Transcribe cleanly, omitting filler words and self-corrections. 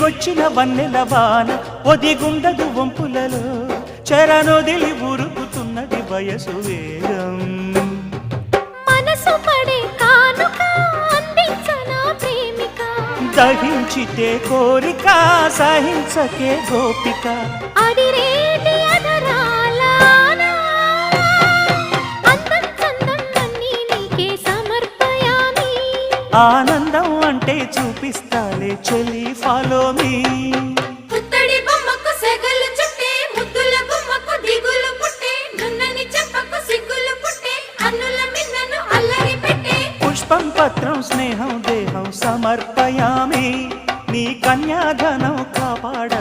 దిగొచ్చిన వన్నెల వాన ఒదిగుండదు వంపులలో చరణొదిలి ఉరుకుతున్నది వయసు వేగం మనసు పడే కానుక అందించనా ప్రేమిక దహించితే కోరిక సహించకే గోపిక అడిరేటి అధరాల అందం చందం అన్నీ నీకే సమర్పయామి ఆనందం అంటే చూపిస్తాలే చెలి ఫాలో మీ పుత్తడి బొమ్మకు సెగలు చుట్టే ముద్దుల గుమ్మకు దిగులు పుట్టే నున్నని చెప్పకు సిగ్గులు పుట్టే అన్నుల మిన్నను అల్లరి పెట్టే పుష్పం పత్రం స్నేహం దేహం సమర్పయామి నీ కన్యాధనం కాపాడ